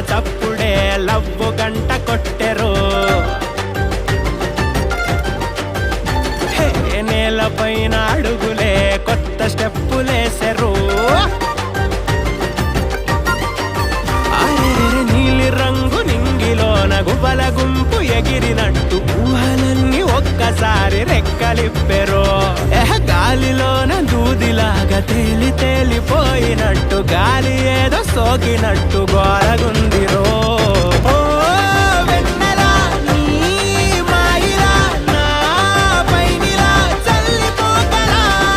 చప్పుడే love గంట కొట్టెరు నేలపైన అడుగులే కొత్త స్టెప్పులేసెరు నీలి రంగు నింగిలోన గుబల గుంపు ఎగిరినట్టు ఊహలన్నీ ఒక్కసారి రెక్కలిప్పెరు గాలిలోన దూదిలాగా తేలిపోయినట్టు గాలి ఏదో సోకినట్టు గోరగుందిరో